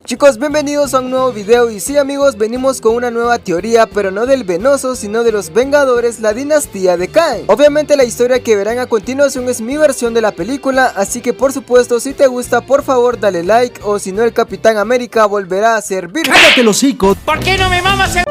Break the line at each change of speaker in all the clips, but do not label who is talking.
Chicos, bienvenidos a un nuevo video y sí amigos, venimos con una nueva teoría, pero no del Venoso, sino de los Vengadores, la dinastía de Kang. Obviamente la historia que verán a continuación es mi versión de la película, así que por supuesto si te gusta por favor dale like, o si no el Capitán América volverá a servir.
¡Cállate los hocico!
¿Por qué no me mamas el...?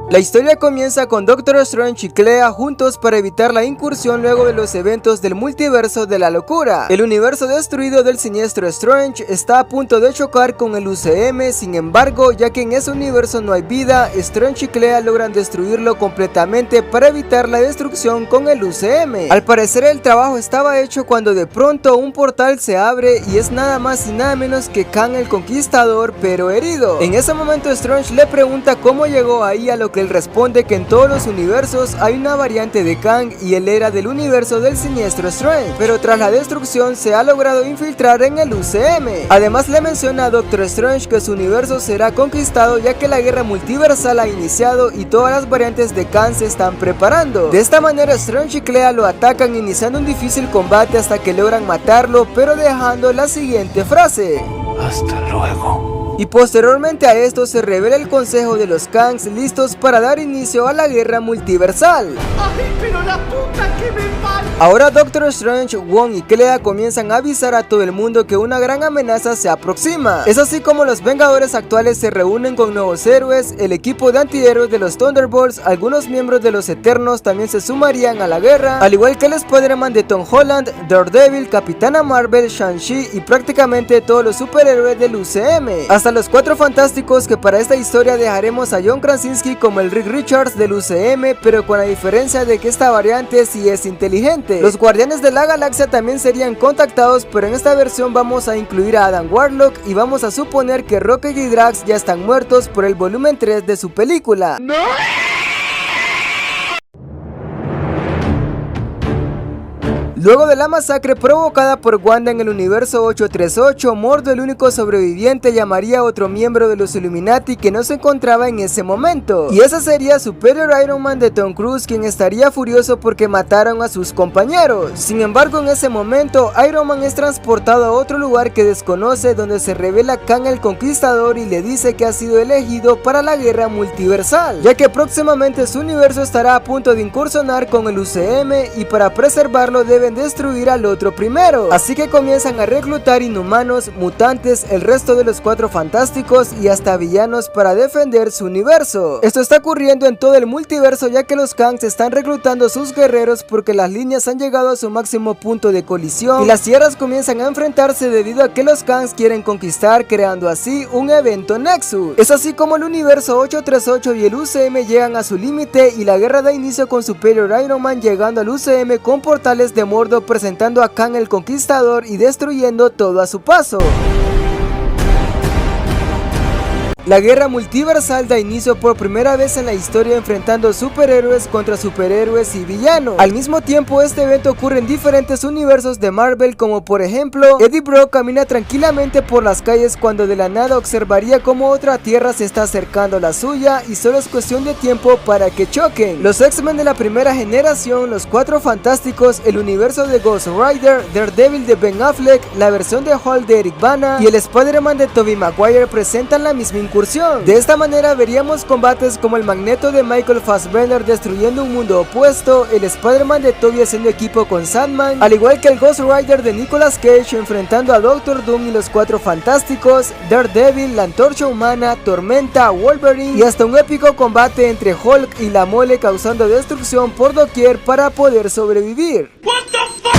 La historia comienza con Doctor Strange y Clea juntos para evitar la incursión luego de los eventos del multiverso de la locura. El universo destruido del siniestro Strange está a punto de chocar con el UCM, sin embargo, ya que en ese universo no hay vida, Strange y Clea logran destruirlo completamente para evitar la destrucción con el UCM. Al parecer el trabajo estaba hecho cuando de pronto un portal se abre y es nada más y nada menos que Kang el Conquistador, pero herido. En ese momento Strange le pregunta cómo llegó ahí, a lo que él responde que en todos los universos hay una variante de Kang y él era del universo del siniestro Strange, pero tras la destrucción se ha logrado infiltrar en el UCM. Además le menciona a Doctor Strange que su universo será conquistado ya que la guerra multiversal ha iniciado y todas las variantes de Kang se están preparando. De esta manera Strange y Clea lo atacan iniciando un difícil combate hasta que logran matarlo, pero dejando la siguiente frase:
Hasta luego.
Y posteriormente a esto se revela el consejo de los Kangs listos para dar inicio a la guerra multiversal.
¡Ay, pero la puta que me parió!
Ahora Doctor Strange, Wong y Clea comienzan a avisar a todo el mundo que una gran amenaza se aproxima. Es así como los Vengadores actuales se reúnen con nuevos héroes, el equipo de antihéroes de los Thunderbolts, algunos miembros de los Eternos también se sumarían a la guerra, al igual que el Spider-Man de Tom Holland, Daredevil, Capitana Marvel, Shang-Chi y prácticamente todos los superhéroes del UCM. Hasta los Cuatro Fantásticos, que para esta historia dejaremos a John Krasinski como el Reed Richards del UCM, pero con la diferencia de que esta variante sí es inteligente. Los Guardianes de la Galaxia también serían contactados, pero en esta versión vamos a incluir a Adam Warlock y vamos a suponer que Rocket y Drax ya están muertos por el volumen 3 de su película. ¡No! Luego de la masacre provocada por Wanda en el universo 838, Mordo, el único sobreviviente, llamaría a otro miembro de los Illuminati que no se encontraba en ese momento. Y ese sería Superior Iron Man de Tom Cruise, quien estaría furioso porque mataron a sus compañeros. Sin embargo, en ese momento, Iron Man es transportado a otro lugar que desconoce, donde se revela Kang el Conquistador y le dice que ha sido elegido para la guerra multiversal, ya que próximamente su universo estará a punto de incursionar con el UCM y para preservarlo deben destruir al otro primero. Así que comienzan a reclutar inhumanos, mutantes, el resto de los Cuatro Fantásticos y hasta villanos para defender su universo. Esto está ocurriendo en todo el multiverso, ya que los Kangs están reclutando sus guerreros porque las líneas han llegado a su máximo punto de colisión y las tierras comienzan a enfrentarse debido a que los Kangs quieren conquistar, creando así un evento Nexus. Es así como el universo 838 y el UCM llegan a su límite y la guerra da inicio con Superior Iron Man llegando al UCM con portales de Mordo, presentando a Kang el Conquistador y destruyendo todo a su paso. La guerra multiversal da inicio por primera vez en la historia, enfrentando superhéroes contra superhéroes y villanos. Al mismo tiempo, este evento ocurre en diferentes universos de Marvel, como por ejemplo, Eddie Brock camina tranquilamente por las calles cuando de la nada observaría como otra tierra se está acercando a la suya y solo es cuestión de tiempo para que choquen. Los X-Men de la primera generación, los Cuatro Fantásticos, el universo de Ghost Rider, Daredevil de Ben Affleck, la versión de Hulk de Eric Bana y el Spider-Man de Tobey Maguire presentan la misma incursión. De esta manera veríamos combates como el Magneto de Michael Fassbender destruyendo un mundo opuesto, el Spider-Man de Tobey haciendo equipo con Sandman, al igual que el Ghost Rider de Nicolas Cage enfrentando a Doctor Doom y los Cuatro Fantásticos, Daredevil, la Antorcha Humana, Tormenta, Wolverine y hasta un épico combate entre Hulk y la Mole causando destrucción por doquier para poder sobrevivir.
What the fuck?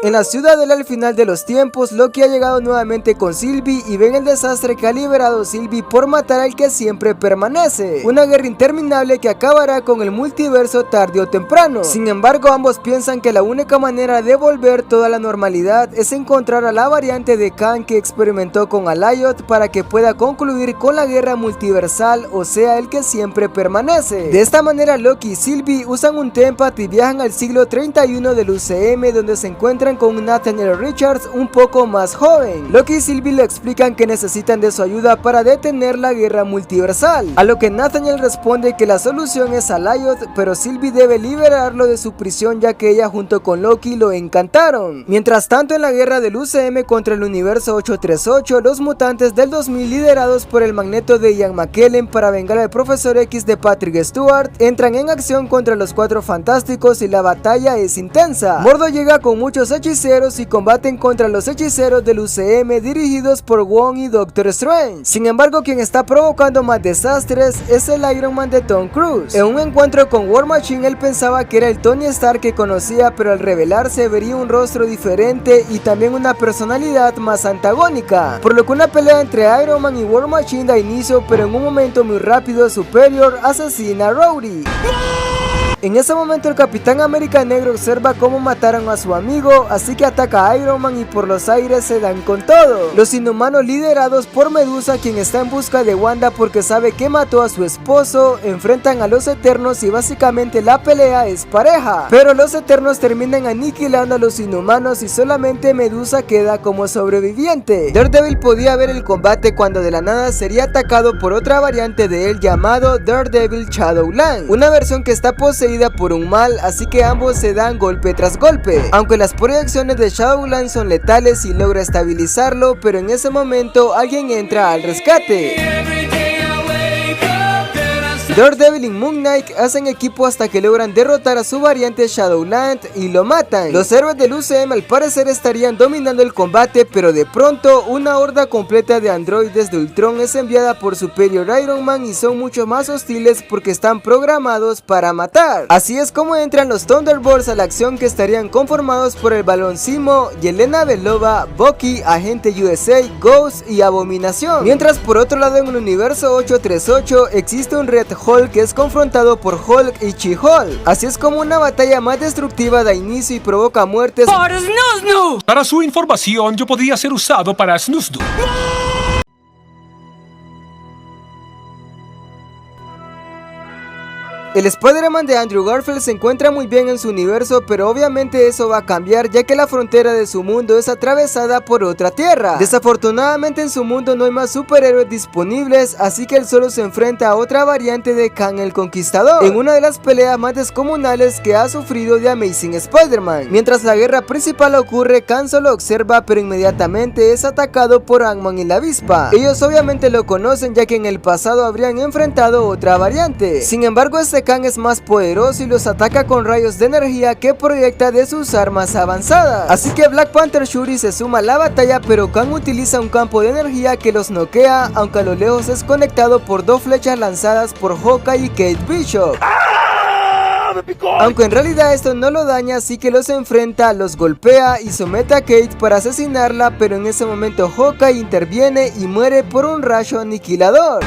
En la ciudadela al final de los tiempos, Loki ha llegado nuevamente con Sylvie y ven el desastre que ha liberado Sylvie por matar al que siempre permanece. Una guerra interminable que acabará con el multiverso tarde o temprano. Sin embargo, ambos piensan que la única manera de volver toda la normalidad es encontrar a la variante de Kang que experimentó con Alioth para que pueda concluir con la guerra multiversal, o sea, el que siempre permanece. De esta manera, Loki y Sylvie usan un Tempath y viajan al siglo 31 del UCM, donde se encuentran encuentran con un Nathaniel Richards un poco más joven. Loki y Sylvie le explican que necesitan de su ayuda para detener la guerra multiversal, a lo que Nathaniel responde que la solución es Alioth, pero Sylvie debe liberarlo de su prisión ya que ella junto con Loki lo encantaron. Mientras tanto, en la guerra del UCM contra el universo 838, los mutantes del 2000 liderados por el Magneto de Ian McKellen para vengar al Profesor X de Patrick Stewart entran en acción contra los Cuatro Fantásticos y la batalla es intensa. Mordo llega con muchos hechiceros y combaten contra los hechiceros del UCM dirigidos por Wong y Doctor Strange. Sin embargo, quien está provocando más desastres es el Iron Man de Tom Cruise. En un encuentro con War Machine, él pensaba que era el Tony Stark que conocía, pero al revelarse vería un rostro diferente y también una personalidad más antagónica, por lo que una pelea entre Iron Man y War Machine da inicio, pero en un momento muy rápido Superior asesina a Rhodey. En ese momento el Capitán América Negro observa cómo mataron a su amigo, así que ataca a Iron Man y por los aires se dan con todo. Los Inhumanos, liderados por Medusa, quien está en busca de Wanda porque sabe que mató a su esposo, enfrentan a los Eternos y básicamente la pelea es pareja, pero los Eternos terminan aniquilando a los Inhumanos y solamente Medusa queda como sobreviviente. Daredevil podía ver el combate cuando de la nada sería atacado por otra variante de él llamado Daredevil Shadowland, una versión que está poseída por un mal, así que ambos se dan golpe tras golpe, aunque las proyecciones de Shadowland son letales y logra estabilizarlo, pero en ese momento alguien entra al rescate. Daredevil y Moon Knight hacen equipo hasta que logran derrotar a su variante Shadowland y lo matan. Los héroes del UCM al parecer estarían dominando el combate, pero de pronto una horda completa de androides de Ultron es enviada por Superior Iron Man y son mucho más hostiles porque están programados para matar. Así es como entran los Thunderbolts a la acción, que estarían conformados por el Balón Zemo, Yelena Belova, Bucky, Agente USA, Ghost y Abominación. Mientras por otro lado en el universo 838 existe un Red Hulk que es confrontado por Hulk y She-Hulk. Así es como una batalla más destructiva da inicio y provoca muertes.
Para su información, yo podía ser usado para snusdu.
El Spider-Man de Andrew Garfield se encuentra muy bien en su universo, pero obviamente eso va a cambiar ya que la frontera de su mundo es atravesada por otra tierra. Desafortunadamente en su mundo no hay más superhéroes disponibles, así que él solo se enfrenta a otra variante de Kang el Conquistador, en una de las peleas más descomunales que ha sufrido The Amazing Spider-Man. Mientras la guerra principal ocurre, Kang solo observa, pero inmediatamente es atacado por Ant-Man y la avispa. Ellos obviamente lo conocen ya que en el pasado habrían enfrentado otra variante. Sin embargo, Kang es más poderoso y los ataca con rayos de energía que proyecta de sus armas avanzadas. Así que Black Panther Shuri se suma a la batalla, pero Kang utiliza un campo de energía que los noquea, aunque a lo lejos es conectado por dos flechas lanzadas por Hawkeye y Kate Bishop. Aunque en realidad esto no lo daña, así que los enfrenta, los golpea y somete a Kate para asesinarla, pero en ese momento Hawkeye interviene y muere por un rayo aniquilador.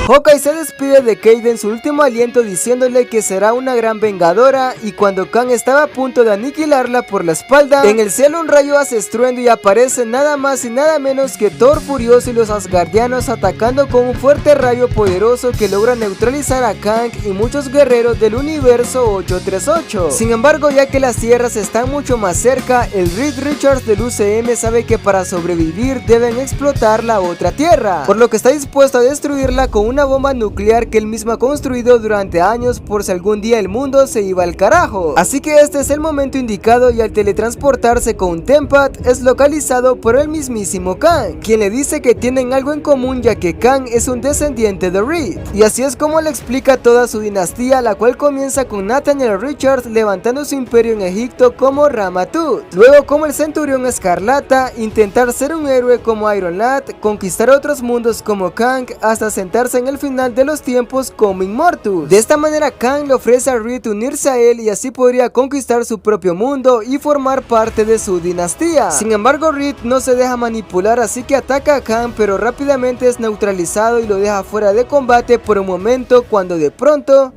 Hawkeye se despide de Kate en su último aliento diciéndole que será una gran vengadora, y cuando Kang estaba a punto de aniquilarla por la espalda, en el cielo un rayo hace estruendo y aparece nada más y nada menos que Thor furioso y los Asgardianos atacando con un fuerte rayo poderoso que logra neutralizar a Kang y muchos guerreros del universo 838. Sin embargo, ya que las tierras están mucho más cerca, el Reed Richards del UCM sabe que para sobrevivir deben explotar la otra tierra, por lo que está dispuesto a destruirla con una bomba nuclear que él mismo ha construido durante años por si algún día el mundo se iba al carajo. Así que este es el momento indicado, y al teletransportarse con un Tempath es localizado por el mismísimo Kang, quien le dice que tienen algo en común ya que Kang es un descendiente de Reed. Y así es como le explica toda su dinastía, la cual comienza con Nathaniel Richards levantando su imperio en Egipto como Ramatut, luego como el Centurión Escarlata, intentar ser un héroe como Iron Lad, conquistar otros mundos como Kang, hasta sentarse en el final de los tiempos como Immortus. De esta manera Kang le ofrece a Reed unirse a él y así podría conquistar su propio mundo y formar parte de su dinastía. Sin embargo, Reed no se deja manipular, así que ataca a Kang, pero rápidamente es neutralizado y lo deja fuera de combate por un momento, cuando de pronto...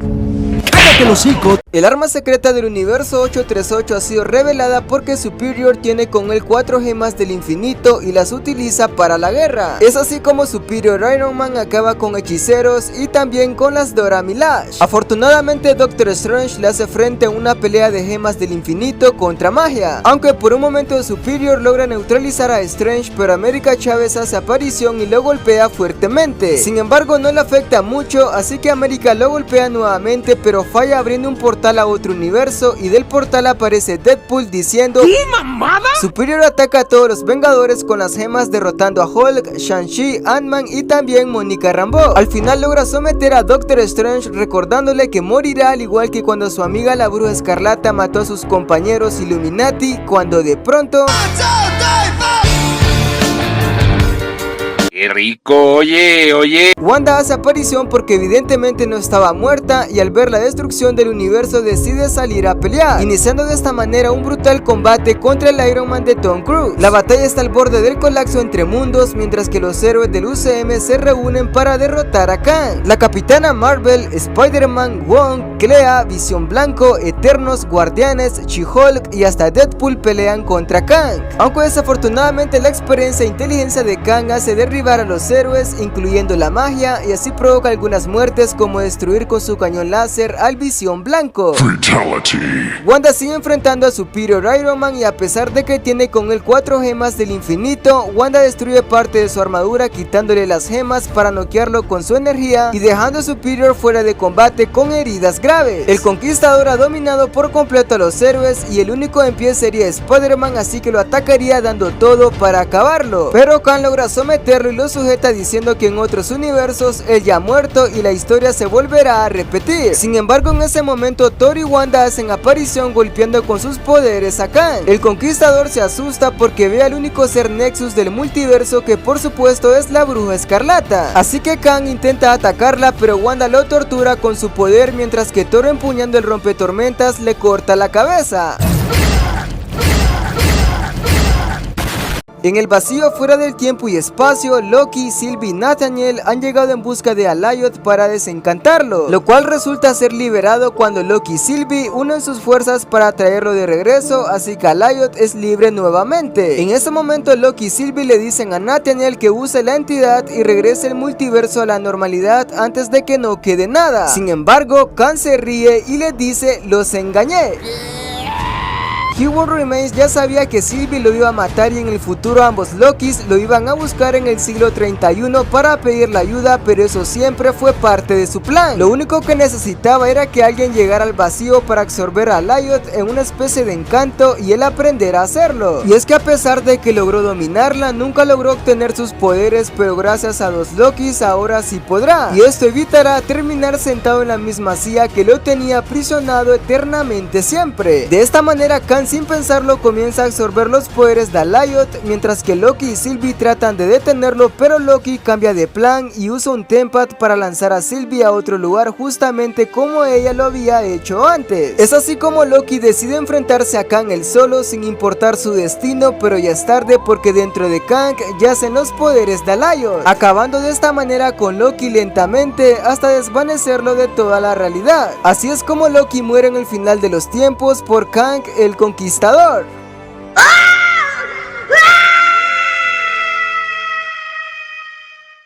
¡Cállate el hocico!
El arma secreta del universo 838 ha sido revelada porque Superior tiene con él 4 gemas del infinito y las utiliza para la guerra. Es así como Superior Iron Man acaba con hechiceros y también con las Dora Milaje. Afortunadamente Doctor Strange le hace frente a una pelea de gemas del infinito contra magia, aunque por un momento Superior logra neutralizar a Strange, pero América Chávez hace aparición y lo golpea fuertemente. Sin embargo no le afecta mucho, así que América lo golpea nuevamente, pero falla abriendo un portal a otro universo y del portal aparece Deadpool diciendo
¿Qué mamada?
Superior ataca a todos los Vengadores con las gemas, derrotando a Hulk, Shang-Chi, Ant-Man y también Mónica Rambeau. Al final logra someter a Doctor Strange recordándole que morirá al igual que cuando su amiga la Bruja Escarlata mató a sus compañeros Illuminati, cuando de pronto
¡qué rico! Oye.
Wanda hace aparición porque evidentemente no estaba muerta y al ver la destrucción del universo decide salir a pelear, iniciando de esta manera un brutal combate contra el Iron Man de Tom Cruise. La batalla está al borde del colapso entre mundos mientras que los héroes del UCM se reúnen para derrotar a Kang. La Capitana Marvel, Spider-Man, Wong, Clea, Visión Blanco, Eternos, Guardianes, She-Hulk y hasta Deadpool pelean contra Kang. Aunque desafortunadamente la experiencia e inteligencia de Kang hace derribar a los héroes, incluyendo la magia, y así provoca algunas muertes como destruir con su cañón láser al Visión Blanco.
Fatality.
Wanda sigue enfrentando a Superior Iron Man y a pesar de que tiene con él 4 gemas del infinito, Wanda destruye parte de su armadura quitándole las gemas para noquearlo con su energía y dejando a Superior fuera de combate con heridas graves. El Conquistador ha dominado por completo a los héroes y el único en pie sería Spider-Man, así que lo atacaría dando todo para acabarlo, pero Kang logra someterlo y lo sujeta diciendo que en otros universos él ya ha muerto y la historia se volverá a repetir. Sin embargo en ese momento Thor y Wanda hacen aparición golpeando con sus poderes a Kang. El Conquistador se asusta porque ve al único ser Nexus del multiverso, que por supuesto es la Bruja Escarlata, así que Kang intenta atacarla pero Wanda lo tortura con su poder mientras que Thor empuñando el rompetormentas le corta la cabeza. En el vacío fuera del tiempo y espacio, Loki, Sylvie y Nathaniel han llegado en busca de Alioth para desencantarlo, lo cual resulta ser liberado cuando Loki y Sylvie unen sus fuerzas para traerlo de regreso, así que Alioth es libre nuevamente. En ese momento Loki y Sylvie le dicen a Nathaniel que use la entidad y regrese el multiverso a la normalidad antes de que no quede nada. Sin embargo, Kang se ríe y le dice: "Los engañé". He Who Remains ya sabía que Sylvie lo iba a matar y en el futuro ambos Lokis lo iban a buscar en el siglo 31 para pedirle ayuda, pero eso siempre fue parte de su plan. Lo único que necesitaba era que alguien llegara al vacío para absorber a Alioth en una especie de encanto y él aprenderá a hacerlo. Y es que a pesar de que logró dominarla, nunca logró obtener sus poderes, pero gracias a los Lokis ahora sí podrá. Y esto evitará terminar sentado en la misma silla que lo tenía aprisionado eternamente siempre. De esta manera Kang sin pensarlo comienza a absorber los poderes de Alioth, mientras que Loki y Sylvie tratan de detenerlo, pero Loki cambia de plan y usa un Tempad para lanzar a Sylvie a otro lugar justamente como ella lo había hecho antes. Es así como Loki decide enfrentarse a Kang él solo sin importar su destino, pero ya es tarde porque dentro de Kang yacen los poderes de Alioth, acabando de esta manera con Loki lentamente hasta desvanecerlo de toda la realidad. Así es como Loki muere en el final de los tiempos por Kang el Conquistador.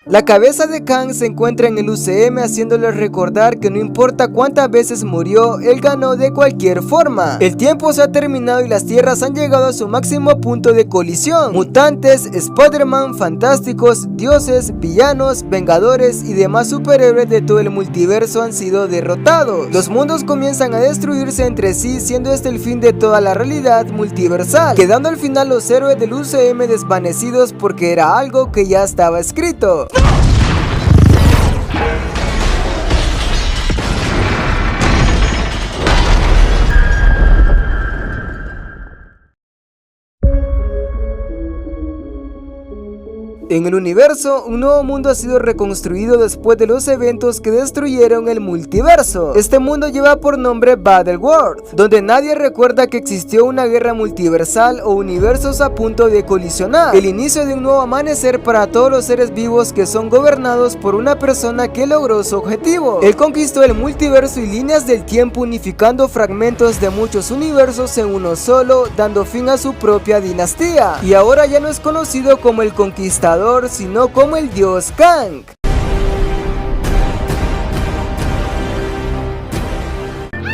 La cabeza de Kang se encuentra en el UCM, haciéndole recordar que no importa cuántas veces murió, él ganó de cualquier forma. El tiempo se ha terminado y las tierras han llegado a su máximo punto de colisión. Mutantes, Spider-Man, fantásticos, dioses, villanos, vengadores y demás superhéroes de todo el multiverso han sido derrotados. Los mundos comienzan a destruirse entre sí, siendo este el fin de toda la realidad multiversal, quedando al final los héroes del UCM desvanecidos porque era algo que ya estaba escrito. En el universo, un nuevo mundo ha sido reconstruido después de los eventos que destruyeron el multiverso. Este mundo lleva por nombre Battleworld, donde nadie recuerda que existió una guerra multiversal o universos a punto de colisionar. El inicio de un nuevo amanecer para todos los seres vivos que son gobernados por una persona que logró su objetivo. Él conquistó el multiverso y líneas del tiempo, unificando fragmentos de muchos universos en uno solo, dando fin a su propia dinastía. Y ahora ya no es conocido como el Conquistador, sino como el dios Kang.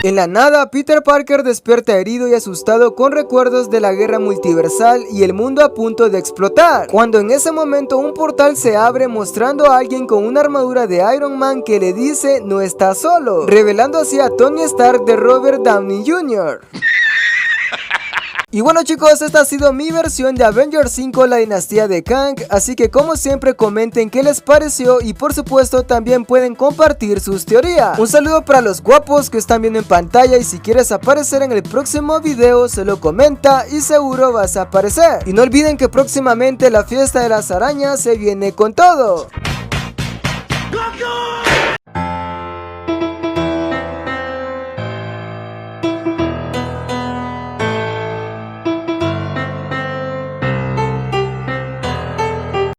En la nada, Peter Parker despierta herido y asustado con recuerdos de la guerra multiversal y el mundo a punto de explotar, cuando en ese momento un portal se abre mostrando a alguien con una armadura de Iron Man que le dice no está solo, revelando así a Tony Stark de Robert Downey Jr. Y bueno chicos, esta ha sido mi versión de Avengers 5 la dinastía de Kang, así que como siempre comenten qué les pareció y por supuesto también pueden compartir sus teorías. Un saludo para los guapos que están viendo en pantalla y si quieres aparecer en el próximo video solo comenta y seguro vas a aparecer. Y no olviden que próximamente la fiesta de las arañas se viene con todo.
¡Goku!